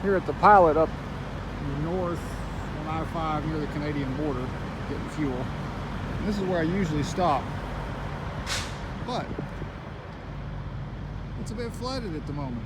here at the pilot up north on I-5 near the Canadian border, getting fuel. And this is where I usually stop, but it's a bit flooded at the moment.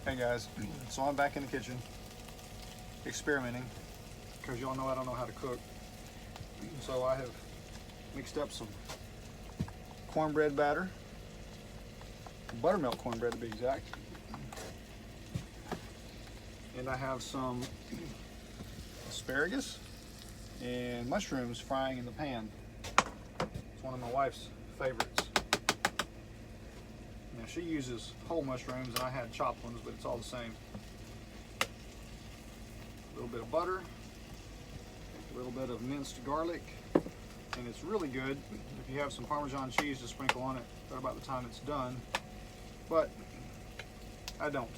Hey guys, so I'm back in the kitchen experimenting because y'all know I don't know how to cook. So I have mixed up some cornbread batter, buttermilk cornbread to be exact, and I have some asparagus and mushrooms frying in the pan. It's one of my wife's favorites. Now she uses whole mushrooms and I had chopped ones, but it's all the same. A little bit of butter, a little bit of minced garlic, and it's really good if you have some Parmesan cheese to sprinkle on it right about the time it's done, but I don't.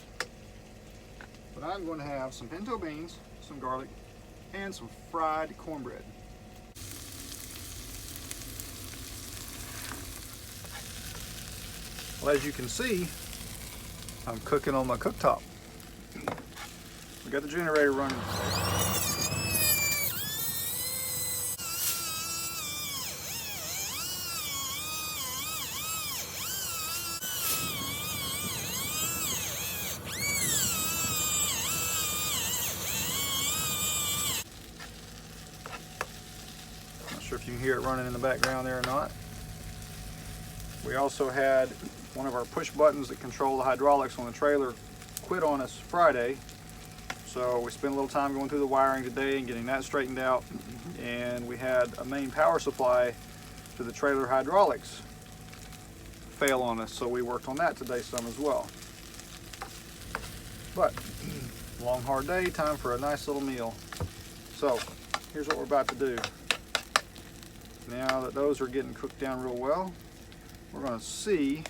But I'm going to have some pinto beans, some garlic, and some fried cornbread. Well, as you can see, I'm cooking on my cooktop. We got the generator running. Not sure if you can hear it running in the background there or not. We also had one of our push buttons that control the hydraulics on the trailer quit on us Friday. So we spent a little time going through the wiring today and getting that straightened out. And we had a main power supply to the trailer hydraulics fail on us. So we worked on that today some as well. But long hard day, time for a nice little meal. So here's what we're about to do. Now that those are getting cooked down real well, we're going to see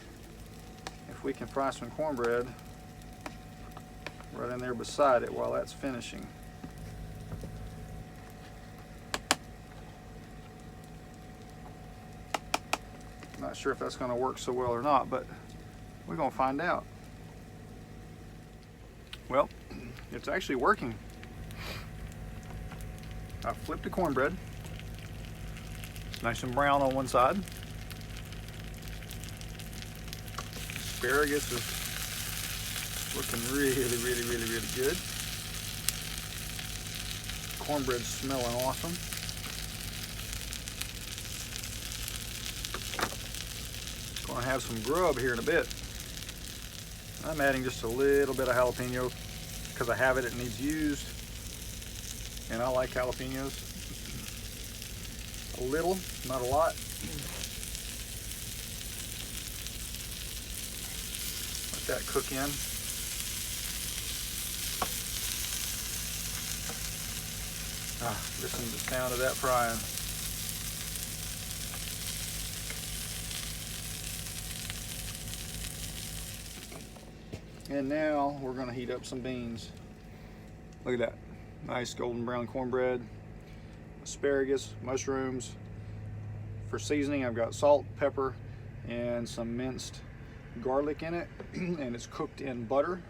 if we can fry some cornbread right in there beside it while that's finishing. Not sure if that's going to work so well or not, but we're going to find out. Well, it's actually working. I flipped the cornbread. It's nice and brown on one side. Asparagus is looking really good. Cornbread's smelling awesome. Gonna have some grub here in a bit. I'm adding just a little bit of jalapeno because I have it, it needs used. And I like jalapenos. A little, not a lot. Let that cook in. Listen to the sound of that frying. And now we're going to heat up some beans. Look at that. Nice golden brown cornbread, asparagus, mushrooms. For seasoning, I've got salt, pepper, and some minced garlic in it. And it's cooked in butter.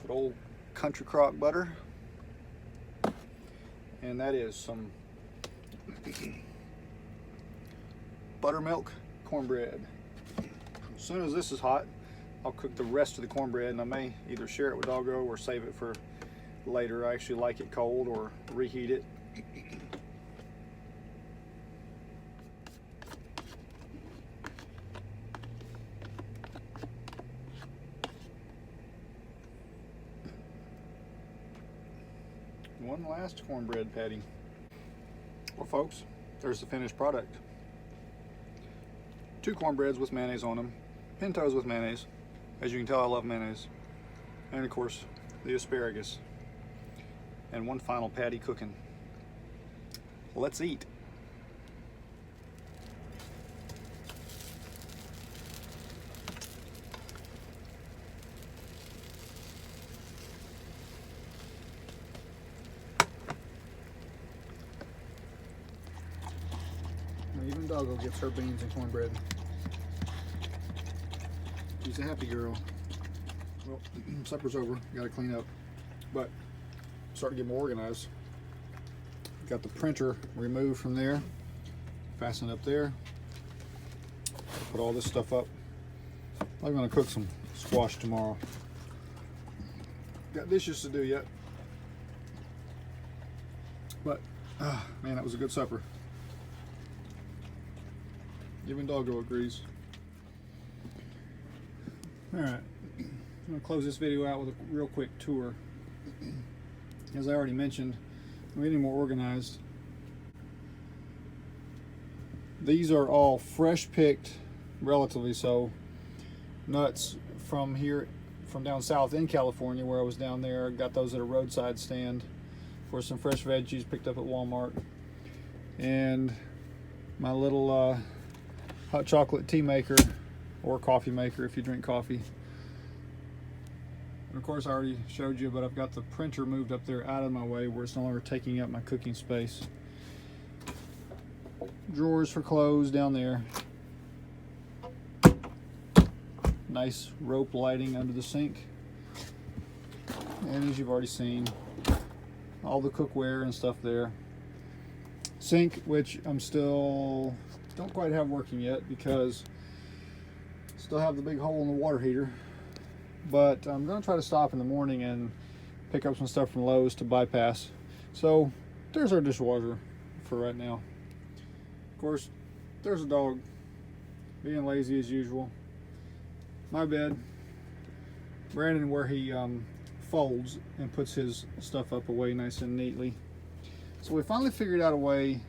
Good old country crock butter. And that is some buttermilk cornbread. As soon as this is hot, I'll cook the rest of the cornbread, and I may either share it with Doggo or save it for later. I actually like it cold or reheat it. One last cornbread patty. Well, folks, there's the finished product. 2 cornbreads with mayonnaise on them, pintos with mayonnaise, As you can tell, I love mayonnaise. And of course, the asparagus. And one final patty cooking. Let's eat. Even Doggo gets her beans and cornbread. She's a happy girl. Well, supper's over. Got to clean up, but start to get more organized. Got the printer removed from there, fastened up there. Put all this stuff up. I'm gonna cook some squash tomorrow. Got dishes to do yet, but man, that was a good supper. Even Doggo agrees. All right, I'm gonna close this video out with a real quick tour. As I already mentioned, I'm getting more organized. These are all fresh picked, relatively so, nuts from here, from down south in California where I was down there. Got those at a roadside stand for some fresh veggies picked up at Walmart. And my little hot chocolate tea maker, or coffee maker if you drink coffee. And of course I already showed you, but I've got the printer moved up there out of my way where it's no longer taking up my cooking space. Drawers for clothes down there. Nice rope lighting under the sink. And as you've already seen, all the cookware and stuff there. Sink, which I'm still don't quite have working yet because still have the big hole in the water heater, but I'm going to try to stop in the morning and pick up some stuff from Lowe's to bypass. So there's our dishwasher for right now. Of course, there's a dog being lazy as usual. My bed, Brandon, where he folds and puts his stuff up away nice and neatly. So we finally figured out a way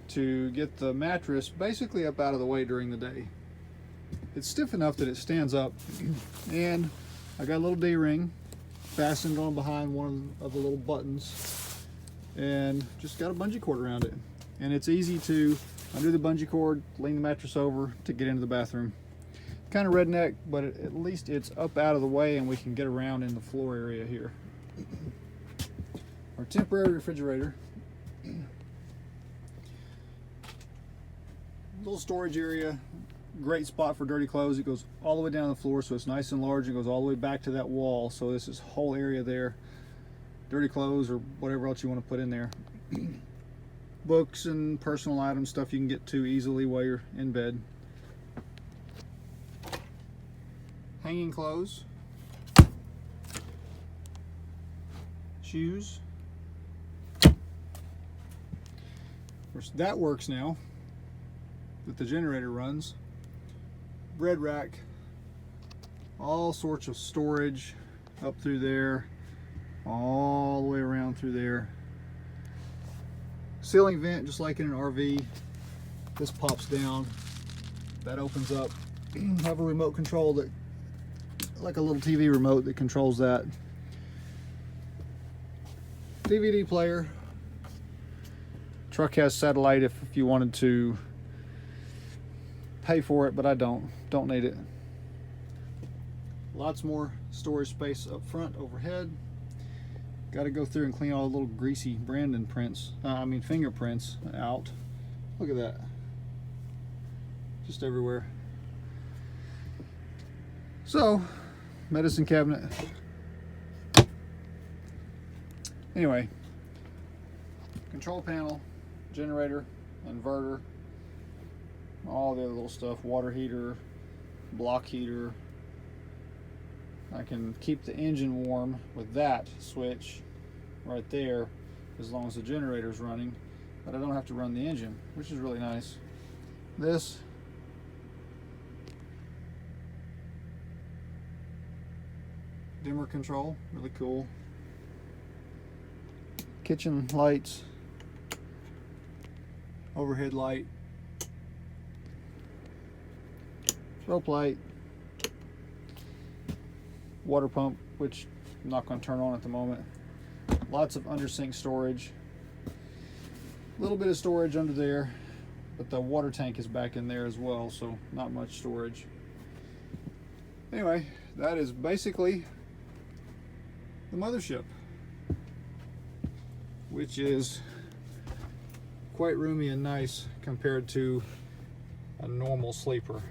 to get the mattress basically up out of the way during the day. It's stiff enough that it stands up, and I got a little D-ring fastened on behind one of the little buttons, and just got a bungee cord around it. And it's easy to undo the bungee cord, lean the mattress over to get into the bathroom. Kind of redneck, but at least it's up out of the way and we can get around in the floor area here. Our temporary refrigerator. Little storage area. Great spot for dirty clothes. It goes all the way down the floor, so it's nice and large, and goes all the way back to that wall. So this is whole area there, dirty clothes or whatever else you want to put in there. Books and personal items, stuff you can get to easily while you're in bed. Hanging clothes, shoes. Of course, that works now that the generator runs. Bread rack, all sorts of storage up through there, all the way around through there. Ceiling vent, just like in an RV. This pops down, that opens up. Have a remote control that, like a little TV remote that controls that. DVD player. Truck has satellite if you wanted to pay for it, but I don't need it. Lots more storage space up front, overhead. Got to go through and clean all the little greasy Brandon prints, fingerprints out. Look at that, just everywhere. So, medicine cabinet. Anyway, control panel, generator, inverter, all the other little stuff, water heater, block heater. I can keep the engine warm with that switch right there as long as the generator's running, but I don't have to run the engine, which is really nice. This dimmer control, really cool. Kitchen lights, overhead light, rope light, water pump, which I'm not going to turn on at the moment. Lots of under sink storage. A little bit of storage under there, but the water tank is back in there as well, so not much storage. Anyway, that is basically the mothership, which is quite roomy and nice compared to a normal sleeper.